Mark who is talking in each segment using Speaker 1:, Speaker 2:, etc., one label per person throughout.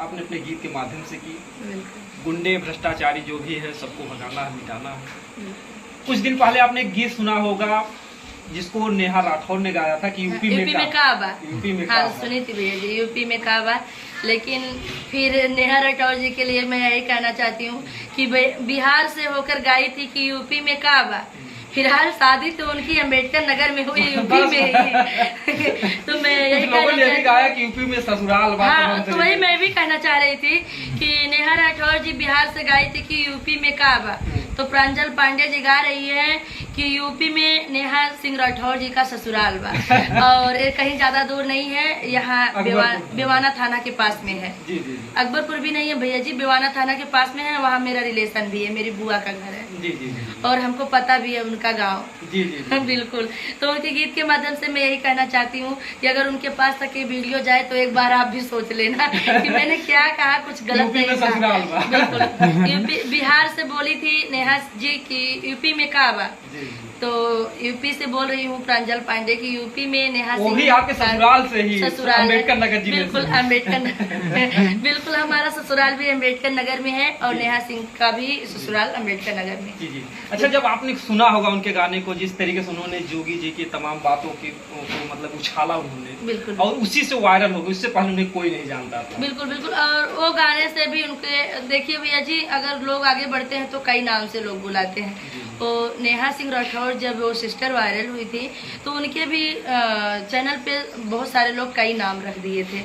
Speaker 1: आपने अपने गीत के माध्यम से की। गुंडे भ्रष्टाचारी जो भी है सबको भगाना है, मिटाना है। कुछ दिन पहले आपने एक गीत सुना होगा जिसको नेहा राठौर ने गाया था कि यूपी में काबा। यूपी में
Speaker 2: हाँ, सुनी थी भैया जी, यूपी में काबा। लेकिन फिर नेहा राठौर जी के लिए मैं यही कहना चाहती हूँ कि बिहार से होकर गाई थी कि यूपी में काबा, फिलहाल शादी तो उनकी अम्बेडकर नगर में हुई, यूपी में ही। तो मैं यही
Speaker 1: गाया कि यूपी में ससुराल।
Speaker 2: हाँ, तो वही मैं भी कहना चाह रही थी कि नेहा राठौर जी बिहार से गाई थी कि यूपी में काबा, तो प्रांजल पांडे जी गा रही है कि यूपी में नेहा सिंह राठौर जी का ससुराल बा। और ये कहीं ज्यादा दूर नहीं है, यहाँ बेवाना थाना के पास में है।
Speaker 1: जी जी।
Speaker 2: अकबरपुर भी नहीं है भैया जी, बेवाना थाना के पास में है। वहाँ मेरा रिलेशन भी है, मेरी बुआ का घर है।
Speaker 1: जी जी।
Speaker 2: और हमको पता भी है उनका गाँव।
Speaker 1: जी जी।
Speaker 2: बिल्कुल। तो उनके गीत के माध्यम से मैं यही कहना चाहती हूँ कि अगर उनके पास तक ये वीडियो जाए तो एक बार आप भी सोच लेना कि मैंने क्या कहा, कुछ गलत नहीं कहा। बिल्कुल। यूपी बिहार से बोली थी नेहा जी की यूपी में काबा, तो यूपी से बोल रही हूँ प्रांजल पांडे की यूपी में नेहा सिंह।
Speaker 1: भी आपके ससुराल से ही,
Speaker 2: ससुराल
Speaker 1: अम्बेडकर नगर जिले।
Speaker 2: बिल्कुल अम्बेडकर बिल्कुल हमारा ससुराल भी अम्बेडकर नगर में है और नेहा सिंह का भी ससुराल अम्बेडकर नगर में।
Speaker 1: जी जी। अच्छा, जब आपने सुना होगा उनके गाने को, जिस तरीके से उन्होंने जोगी जी की तमाम बातों की मतलब उछाला उन्होंने,
Speaker 2: बिल्कुल,
Speaker 1: और उसी से वायरल हो गई, उससे पहले उन्हें कोई नहीं जानता था।
Speaker 2: बिल्कुल बिल्कुल। और वो गाने से भी उनके, देखिए भैया जी, अगर लोग आगे बढ़ते हैं तो कई नाम से लोग बुलाते हैं। तो नेहा सिंह राठौर जब वो सिस्टर वायरल हुई थी तो उनके भी चैनल पे बहुत सारे लोग कई नाम रख दिए थे।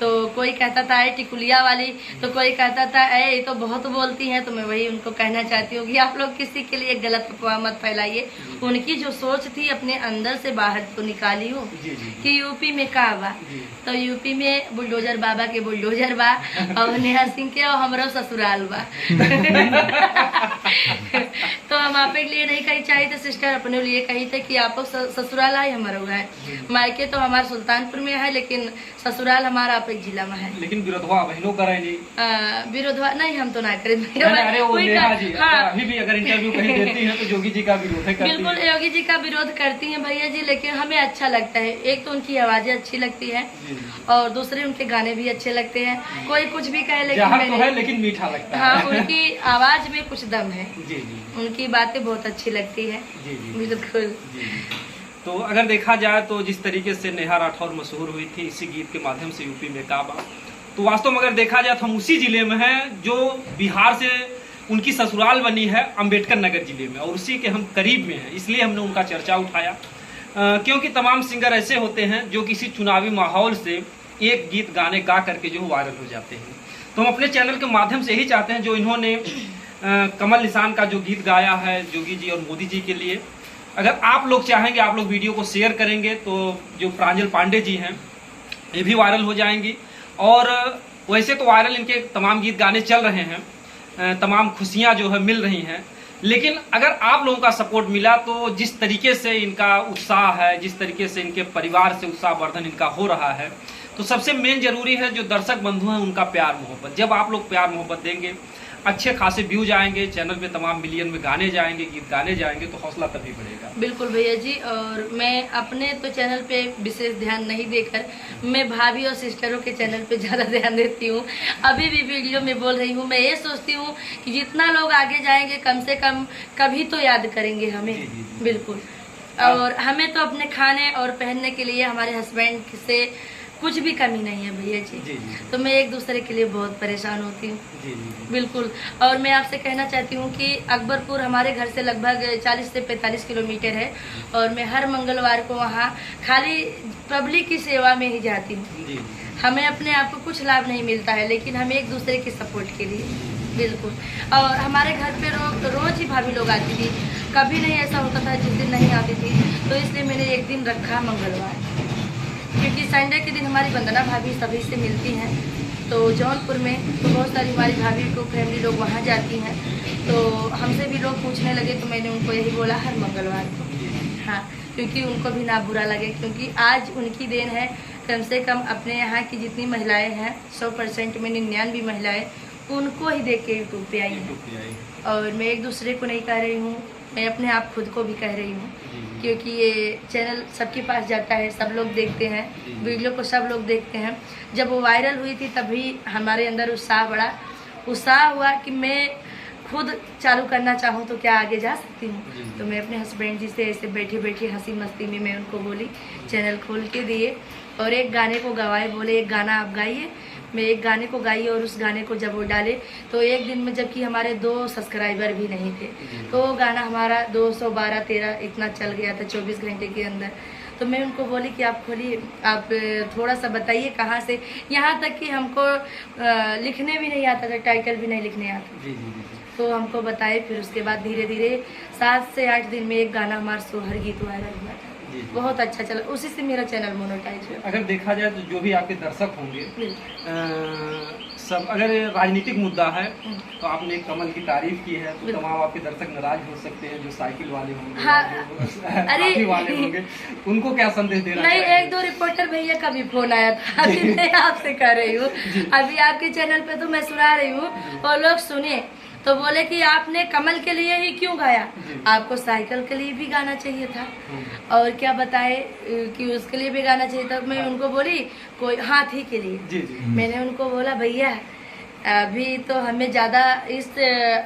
Speaker 2: तो कोई कहता था ए टिकुलिया वाली, तो कोई कहता था ए ये तो बहुत बोलती हैं। तो मैं वही उनको कहना चाहती हूँ कि आप लोग किसी के लिए गलत अफवाह मत फैलाइए। उनकी जो सोच थी अपने अंदर से बाहर तो निकाली हो कि यूपी में काबा, तो यूपी में बुलडोजर बाबा के बुलडोजर बा और नेहा सिंह के और हमारा ससुराल बा। तो हम आप लिए नहीं कही चाहिए थे सिस्टर, अपने लिए कही थे कि आप ससुराल आए हमारा हुआ है। मायके तो हमारे सुल्तानपुर में है, लेकिन ससुराल हमारा आप एक जिला में है।
Speaker 1: लेकिन विरोधवा बहनों करे नहीं।
Speaker 2: विरोधवा नहीं, हम तो ना करें।
Speaker 1: अरे वो नेहा जी अभी भी अगर इंटरव्यू कहीं देती हैं तो योगी जी का विरोध करती हैं।
Speaker 2: बिल्कुल योगी जी का विरोध करती हैं भैया जी, लेकिन हमें अच्छा लगता है। एक तो उनकी आवाजें अच्छी लगती है और दूसरे उनके गाने भी अच्छे लगते हैं। कोई कुछ भी कहे
Speaker 1: लेकिन मीठा लगता है।
Speaker 2: हाँ, उनकी आवाज में कुछ दम है।
Speaker 1: जी जी।
Speaker 2: उनकी बातें बहुत अच्छी लगती है।
Speaker 1: जी जी।
Speaker 2: बिल्कुल।
Speaker 1: तो अगर देखा जाए तो जिस तरीके से नेहा राठौर मशहूर हुई थी इसी गीत के माध्यम से यूपी में काबा, तो वास्तव में अगर देखा जाए तो हम उसी जिले में हैं जो बिहार से उनकी ससुराल बनी है अम्बेडकर नगर जिले में, और उसी के हम करीब में हैं, इसलिए हमने उनका चर्चा उठाया। क्योंकि तमाम सिंगर ऐसे होते हैं जो किसी चुनावी माहौल से एक गीत गाने गा करके जो वायरल हो जाते हैं। तो हम अपने चैनल के माध्यम से यही चाहते हैं, जो इन्होंने कमल निशान का जो गीत गाया है जोगी जी और मोदी जी के लिए, अगर आप लोग चाहेंगे, आप लोग वीडियो को शेयर करेंगे तो जो प्रांजल पांडे जी हैं ये भी वायरल हो जाएंगी। और वैसे तो वायरल इनके तमाम गीत गाने चल रहे हैं, तमाम खुशियां जो है मिल रही हैं, लेकिन अगर आप लोगों का सपोर्ट मिला तो जिस तरीके से इनका उत्साह है, जिस तरीके से इनके परिवार से उत्साहवर्धन इनका हो रहा है, तो सबसे मेन जरूरी है जो दर्शक बंधु हैं उनका प्यार मोहब्बत। जब आप लोग प्यार मोहब्बत देंगे, अच्छे खासे व्यूज आएंगे, चैनल पे तमाम मिलियन में गाने जाएंगे, गीत गाने जाएंगे, तो हौसला तभी बढ़ेगा।
Speaker 2: बिल्कुल भैया जी। और मैं अपने तो चैनल पे विशेष ध्यान नहीं देकर मैं भाभी और सिस्टरों के चैनल पे ज़्यादा ध्यान देती हूँ। अभी भी वीडियो में बोल रही हूँ, मैं ये सोचती हूँ कि जितना लोग आगे जाएंगे कम से कम कभी तो याद करेंगे हमें। बिल्कुल। और हमें तो अपने खाने और पहनने के लिए हमारे हस्बैंड से कुछ भी कमी नहीं है भैया जी। तो मैं एक दूसरे के लिए बहुत परेशान होती हूँ। बिल्कुल। और मैं आपसे कहना चाहती हूँ कि अकबरपुर हमारे घर से लगभग 40 से 45 किलोमीटर है, और मैं हर मंगलवार को वहाँ खाली पब्लिक की सेवा में ही जाती हूँ। हमें अपने आप को कुछ लाभ नहीं मिलता है, लेकिन हमें एक दूसरे के सपोर्ट के लिए। बिल्कुल। और हमारे घर पे रोज ही भाभी लोग आती थी, कभी नहीं ऐसा होता था जिस दिन नहीं आती थी। तो इसलिए मैंने एक दिन रखा मंगलवार, क्योंकि संडे के दिन हमारी वंदना भाभी सभी से मिलती हैं। तो जौनपुर में तो बहुत सारी हमारी भाभी को फैमिली लोग वहाँ जाती हैं, तो हमसे भी लोग पूछने लगे, तो मैंने उनको यही बोला हर मंगलवार को। हाँ, क्योंकि उनको भी ना बुरा लगे, क्योंकि आज उनकी देन है। कम से कम अपने यहाँ की जितनी महिलाएं हैं 100% में 99 महिलाएं उनको ही देख के यूट्यूब पे आई हैं। और मैं एक दूसरे को नहीं कह रही हूँ मैं अपने आप खुद को भी कह रही हूँ, क्योंकि ये चैनल सबके पास जाता है, सब लोग देखते हैं, वीडियो को सब लोग देखते हैं। जब वो वायरल हुई थी तभी हमारे अंदर उत्साह हुआ कि मैं खुद चालू करना चाहूँ तो क्या आगे जा सकती हूँ। तो मैं अपने हस्बैंड जी से ऐसे बैठी बैठी हंसी मस्ती में मैं उनको बोली, चैनल खोल के दिए और एक गाने को गवाए, बोले एक गाना आप गाइए। मैं एक गाने को गाई और उस गाने को जब वो डाले तो एक दिन में, जबकि हमारे 2 सब्सक्राइबर भी नहीं थे, तो वो गाना हमारा 212-13 इतना चल गया था 24 घंटे के अंदर। तो मैं उनको बोली कि आप खोलिए, आप थोड़ा सा बताइए कहाँ से, यहाँ तक कि हमको लिखने भी नहीं आता था, टाइटल भी नहीं लिखने आता। तो हमको बताए, फिर उसके बाद धीरे धीरे 7 से 8 दिन में एक गाना हमारा सोहर गीत वायरल हुआ था, बहुत अच्छा चला, उसी से मेरा चैनल मोनेटाइज हुआ।
Speaker 1: अगर देखा जाए तो जो भी आपके दर्शक होंगे सब, अगर राजनीतिक मुद्दा है तो आपने कमल की तारीफ की है, तो तमाम आपके दर्शक नाराज हो सकते हैं, जो साइकिल वाले होंगे,
Speaker 2: हाँ,
Speaker 1: अरे वाले होंगे, उनको क्या संदेश देना
Speaker 2: नहीं,
Speaker 1: चाहिए?
Speaker 2: 1-2 रिपोर्टर भैया का भी फोन आया था, अभी मैं आपसे कह रही हूँ, अभी आपके चैनल पे तो मैं सुना रही हूँ, और लोग सुने तो बोले कि आपने कमल के लिए ही क्यों गाया, आपको साइकिल के लिए भी गाना चाहिए था, और क्या बताए कि उसके लिए भी गाना चाहिए था। मैं उनको बोली कोई हाथी के लिए, मैंने उनको बोला भैया अभी तो हमें ज्यादा इस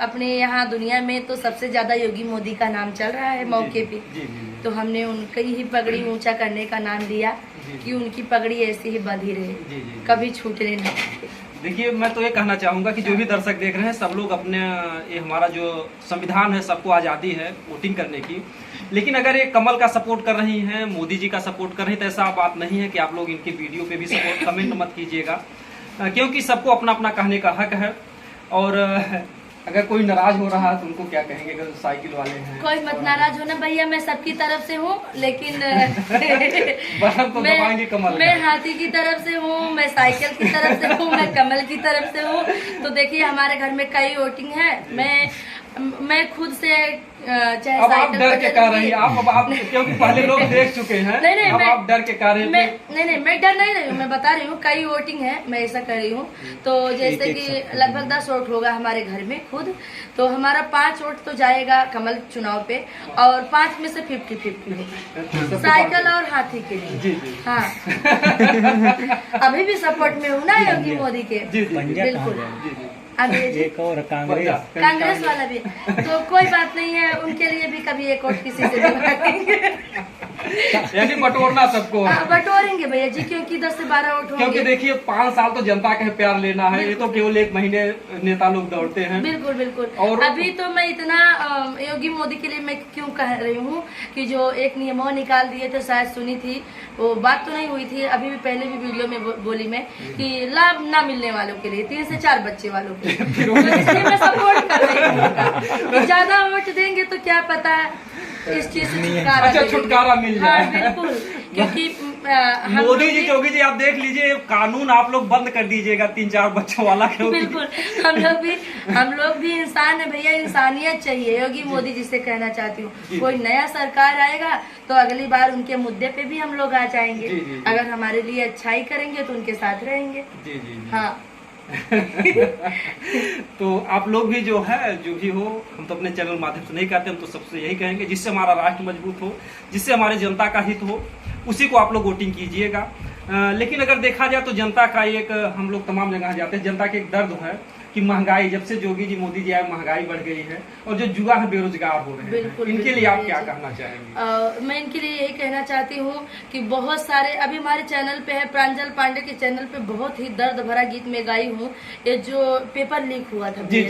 Speaker 2: अपने यहाँ दुनिया में तो सबसे ज्यादा योगी मोदी का नाम चल रहा है मौके पे, तो हमने उनकी ही पगड़ी ऊंचा करने का नाम दिया कि उनकी पगड़ी ऐसे ही बंधी रहे, कभी छूटने ना।
Speaker 1: देखिए, मैं तो ये कहना चाहूँगा कि जो भी दर्शक देख रहे हैं सब लोग अपने, ये हमारा जो संविधान है, सबको आज़ादी है वोटिंग करने की, लेकिन अगर ये कमल का सपोर्ट कर रही हैं, मोदी जी का सपोर्ट कर रही हैं, तो ऐसा बात नहीं है कि आप लोग इनके वीडियो पे भी सपोर्ट कमेंट मत कीजिएगा, क्योंकि सबको अपना अपना कहने का हक है। और अगर कोई नाराज हो रहा है तो उनको क्या कहेंगे, अगर साइकिल वाले हैं?
Speaker 2: कोई मत नाराज होना भैया, मैं सबकी तरफ से हूँ, लेकिन
Speaker 1: तो
Speaker 2: मैं हाथी की तरफ से हूँ, मैं साइकिल की तरफ से हूँ, मैं कमल की तरफ से हूँ। तो देखिए हमारे घर में कई वोटिंग है, मैं खुद से चाहे
Speaker 1: अब आप डर के कह रही हैं, आप क्योंकि पहले लोग देख चुके हैं,
Speaker 2: नहीं,
Speaker 1: अब आप डर के कह रहे हैं।
Speaker 2: मैं डर नहीं रही हूँ, मैं बता रही हूँ कई वोटिंग है, मैं ऐसा कर रही हूँ। तो जैसे कि लगभग 10 वोट होगा हमारे घर में खुद, तो हमारा 5 वोट तो जाएगा कमल चुनाव पे, और 5 में से 50-50 होगा साइकिल और हाथी के लिए। हाँ अभी भी सपोर्ट में हूँ ना योगी मोदी के, बिल्कुल।
Speaker 3: एक और
Speaker 2: कांग्रेस वाला भी, तो कोई बात नहीं है, उनके लिए भी कभी एक वोट किसी से भी
Speaker 1: यानी बटोरना सबको,
Speaker 2: बटोरेंगे भैया जी, क्योंकि 10 से 12 वोट होंगे।
Speaker 1: क्योंकि देखिए 5 साल तो जनता का प्यार लेना है, ये तो केवल 1 महीने नेता लोग दौड़ते हैं।
Speaker 2: बिल्कुल।
Speaker 1: और
Speaker 2: अभी तो मैं इतना योगी मोदी के लिए मैं क्यों कह रही हूँ कि जो एक नियम निकाल दिए थे, शायद सुनी थी, वो बात तो नहीं हुई थी, अभी भी पहले भी वीडियो में बोली मैं कि लाभ ना मिलने वालों के लिए 3 से 4 बच्चे वालों के लिए, तो इसलिए मैं सपोर्ट कर रही हूँ। ज्यादा वोट देंगे तो क्या पता इस चीज से
Speaker 1: छुटकारा मिल जाए।
Speaker 2: हाँ, बिल्कुल, क्योंकि
Speaker 1: मोदी जी, योगी जी, आप देख लीजिए, कानून आप लोग बंद कर दीजिएगा 3-4 बच्चों वाला।
Speaker 2: बिल्कुल, हम लोग भी इंसान है भैया, इंसानियत चाहिए। योगी मोदी जी से कहना चाहती हूँ, कोई नया सरकार आएगा तो अगली बार उनके मुद्दे पे भी हम लोग आ जाएंगे। अगर हमारे लिए अच्छाई करेंगे तो उनके साथ रहेंगे। हाँ
Speaker 1: तो आप लोग भी जो है, जो भी हो, हम तो अपने चैनल माध्यम से नहीं कहते, हम तो सबसे यही कहेंगे जिससे हमारा राष्ट्र मजबूत हो, जिससे हमारे जनता का हित हो, उसी को आप लोग वोटिंग कीजिएगा। लेकिन अगर देखा जाए तो जनता का एक, हम लोग तमाम जगह जाते हैं, जनता के एक दर्द है कि महंगाई, जब से योगी जी मोदी जी आए महंगाई बढ़ गई है, और जो युवा है बेरोजगार हो रहे हैं, इनके लिए आप क्या कहना चाहेंगे?
Speaker 2: मैं इनके लिए यही कहना चाहती हूँ कि बहुत सारे, अभी हमारे चैनल पे है, प्रांजल पांडे के चैनल पे बहुत ही दर्द भरा गीत में गाई हूँ, ये जो पेपर लीक हुआ था।
Speaker 1: जी।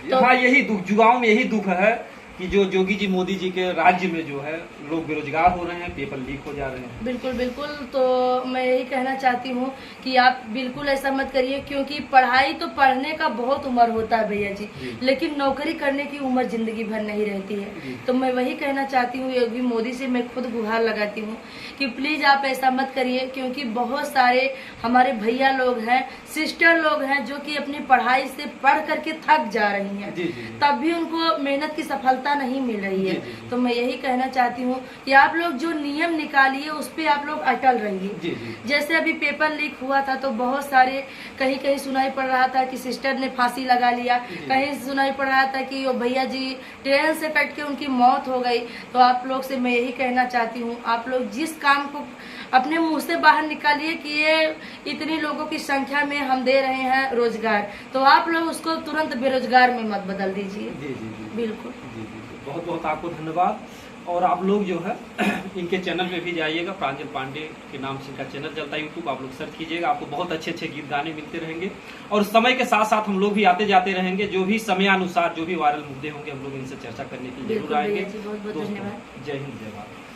Speaker 1: तो हाँ, यही दुख, युवाओं में यही दुख है कि जो योगी जी मोदी जी के राज्य में जो है लोग बेरोजगार हो रहे हैं, पेपर लीक हो जा रहे हैं।
Speaker 2: बिल्कुल। तो मैं यही कहना चाहती हूँ कि आप बिल्कुल ऐसा मत करिए, क्योंकि पढ़ाई तो पढ़ने का बहुत उम्र होता है भैया जी, लेकिन नौकरी करने की उम्र जिंदगी भर नहीं रहती है। तो मैं वही कहना चाहती हूँ, योगी मोदी से मैं खुद गुहार लगाती हूँ कि प्लीज आप ऐसा मत करिए, क्योंकि बहुत सारे हमारे भैया लोग हैं, सिस्टर लोग हैं, जो कि अपनी पढ़ाई से पढ़ करके थक जा रही हैं, तब भी उनको मेहनत की सफलता सफलता नहीं मिल रही है।
Speaker 1: जी, जी, जी।
Speaker 2: तो मैं यही कहना चाहती हूँ कि आप लोग जो नियम निकालिए उस पे आप लोग अटल रहिए।
Speaker 1: जी, जी।
Speaker 2: जैसे अभी पेपर लीक हुआ था तो बहुत सारे कहीं कहीं सुनाई पड़ रहा था कि सिस्टर ने फांसी लगा लिया, कहीं सुनाई पड़ रहा था कि वो भैया जी ट्रेन से कट के उनकी मौत हो गई। तो आप लोग से मैं यही कहना चाहती हूँ, आप लोग जिस काम को अपने मुंह से बाहर निकालिए कि ये इतनी लोगों की संख्या में हम दे रहे हैं रोजगार, तो आप लोग उसको तुरंत बेरोजगार में मत बदल दीजिए।
Speaker 1: जी, जी, जी।
Speaker 2: बिल्कुल।
Speaker 1: जी, जी, जी। बहुत बहुत आपको धन्यवाद। और आप लोग जो है इनके चैनल पे भी जाइएगा, प्रांजल पांडे के नाम से इनका चैनल चलता है यूट्यूब, आप लोग सर्च कीजिएगा, आपको बहुत अच्छे अच्छे गीत गाने मिलते रहेंगे। और समय के साथ साथ हम लोग भी आते जाते रहेंगे, जो भी समयानुसार जो भी वायरल मुद्दे होंगे हम लोग इनसे चर्चा करने के लिए जरूर
Speaker 2: बिल्कुल
Speaker 1: आएंगे।
Speaker 2: भैया जी, बहुत बहुत
Speaker 1: दोस्तों,
Speaker 2: धन्यवाद।
Speaker 1: जय हिंद, जय भारत।